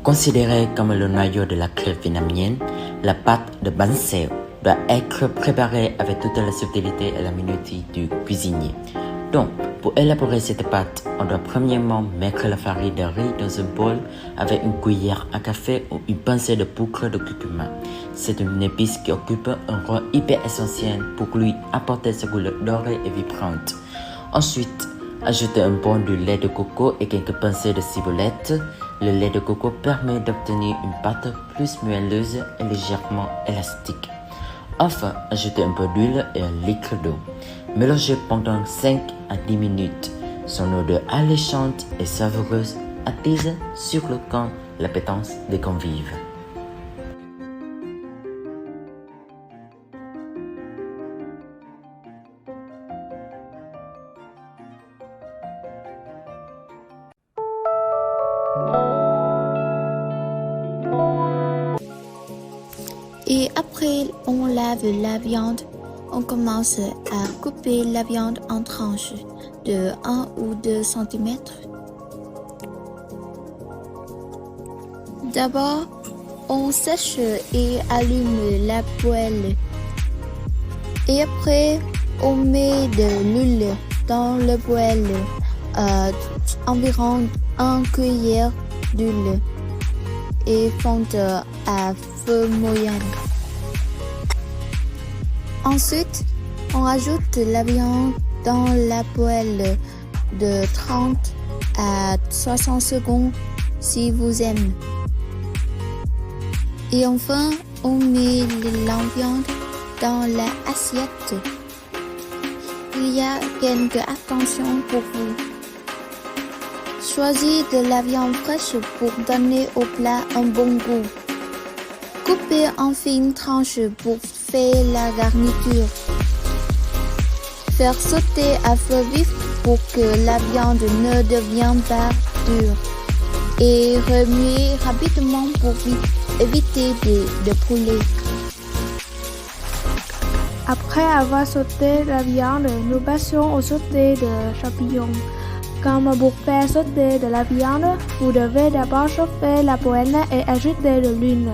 Considérée comme le noyau de la crêpe vietnamienne, la pâte de bánh xèo doit être préparée avec toute la subtilité et la minutie du cuisinier. Donc, pour élaborer cette pâte, on doit premièrement mettre la farine de riz dans un bol avec une cuillère à café ou une pincée de poudre de curcuma. C'est une épice qui occupe un rôle hyper essentiel pour lui apporter sa couleur dorée et vibrante. Ensuite, ajoutez un bon de lait de coco et quelques pincées de ciboulette. Le lait de coco permet d'obtenir une pâte plus moelleuse et légèrement élastique. Enfin, ajoutez un peu d'huile et un litre d'eau. Mélangez pendant 5 à 10 minutes. Son odeur alléchante et savoureuse attise sur le camp l'appétence des convives. Et après, on lave la viande. On commence à couper la viande en tranches de 1 ou 2 cm. D'abord, on sèche et allume la poêle. Et après, on met de l'huile dans la poêle, environ 1 cuillère d'huile et fonde à feu moyen. Ensuite, on ajoute la viande dans la poêle de 30 à 60 secondes si vous aimez. Et enfin, on met la viande dans l'assiette. Il y a quelques attentions pour vous. Choisissez de la viande fraîche pour donner au plat un bon goût. Coupez en fines tranches pour faire la garniture. Faire sauter à feu vif pour que la viande ne devienne pas dure. Et remuer rapidement pour éviter de brûler. Après avoir sauté la viande, nous passons au sauté de champignons. Comme pour faire sauter de la viande, vous devez d'abord chauffer la poêle et ajouter de l'huile.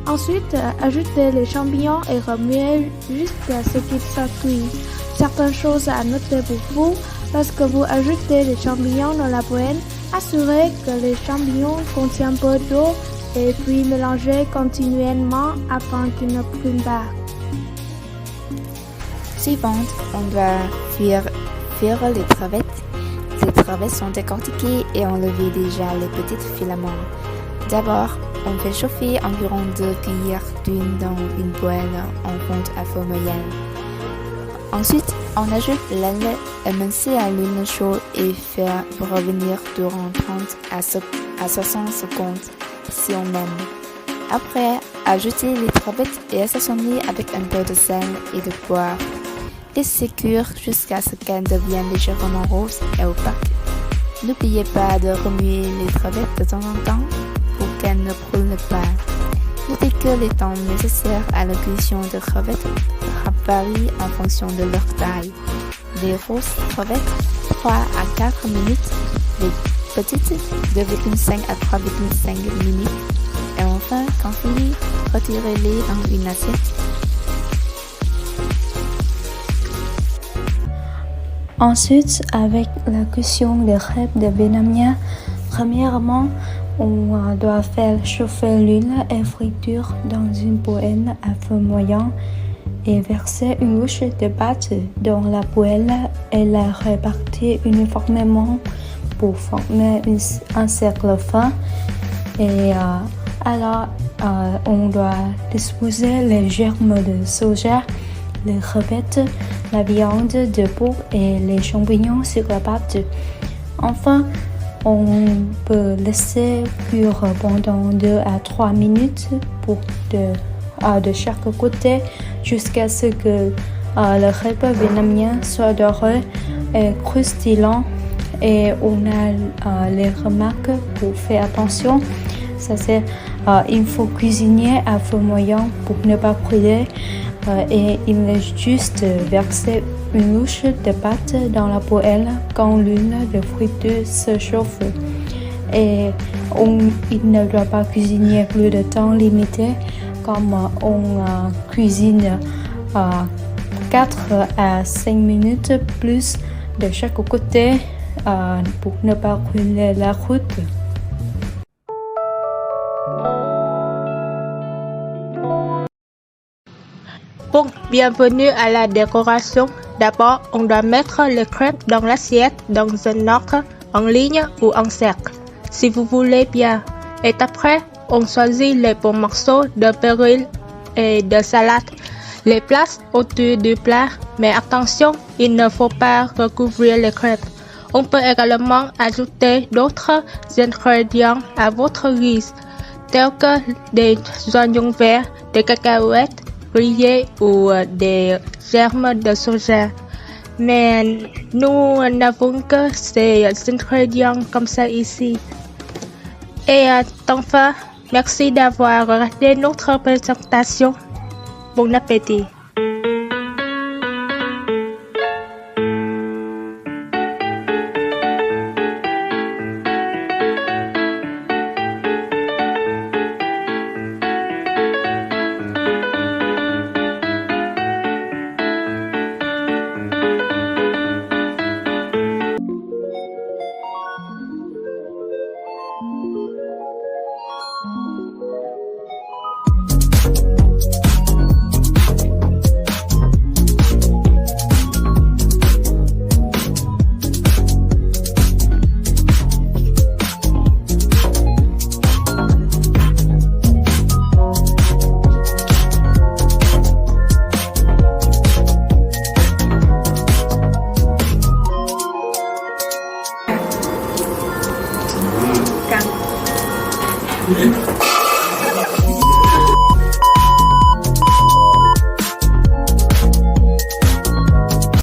Ensuite, ajoutez les champignons et remuez jusqu'à ce qu'ils soient cuits. Certaines choses à noter pour vous, lorsque vous ajoutez les champignons dans la poêle, assurez que les champignons contiennent peu d'eau et puis mélangez continuellement afin qu'ils ne brûlent pas. Suivante, on doit cuire les crevettes. Ces crevettes sont décortiquées et enlever déjà les petits filaments. D'abord, on fait chauffer environ 2 cuillères d'huile dans une poêle en fonte à feu moyen. Ensuite, on ajoute la lait émincé à l'huile chaude et fait revenir durant 30 à 60 secondes si on aime. Après, ajoutez les crevettes et assaisonnez avec un peu de sel et de poivre. Laissez cuire jusqu'à ce qu'elles deviennent légèrement roses et opaques. N'oubliez pas de remuer les crevettes de temps en temps pour qu'elles ne brûlent pas. Notez que les temps nécessaires à la cuisson de crevettes varient en fonction de leur taille. Les grosses crevettes, 3 à 4 minutes. Les petites, 2,5 à 3,5 minutes. Et enfin, quand fini, retirez-les dans une assiette. Ensuite, avec la cuisson des crêpes de vietnamien, premièrement, on doit faire chauffer l'huile et friture dans une poêle à feu moyen et verser une louche de pâte dans la poêle et la répartir uniformément pour former un cercle fin. Et alors, on doit disposer les germes de soja, les crevettes, la viande de porc et les champignons sur la pâte. Enfin, on peut laisser cuire pendant 2 à 3 minutes de chaque côté jusqu'à ce que le crêpe vietnamien soit doré et croustillant. Et on a les remarques pour faire attention. Ça c'est, il faut cuisiner à feu moyen pour ne pas brûler. Et il est juste verser une louche de pâte dans la poêle quand l'huile de friture se chauffe. Et il ne doit pas cuisiner plus de temps limité, comme on cuisine 4 à 5 minutes plus de chaque côté pour ne pas brûler la croûte. Bon, bienvenue à la décoration. D'abord, on doit mettre les crêpes dans l'assiette dans un ordre, en ligne ou en cercle, si vous voulez bien. Et après, on choisit les bons morceaux de péril et de salade. Les place au-dessus du plat, mais attention, il ne faut pas recouvrir les crêpes. On peut également ajouter d'autres ingrédients à votre guise, tels que des oignons verts, des cacahuètes grillées ou des germes de soja. Mais nous n'avons que ces ingrédients comme ça ici. Et enfin, merci d'avoir regardé notre présentation. Bon appétit!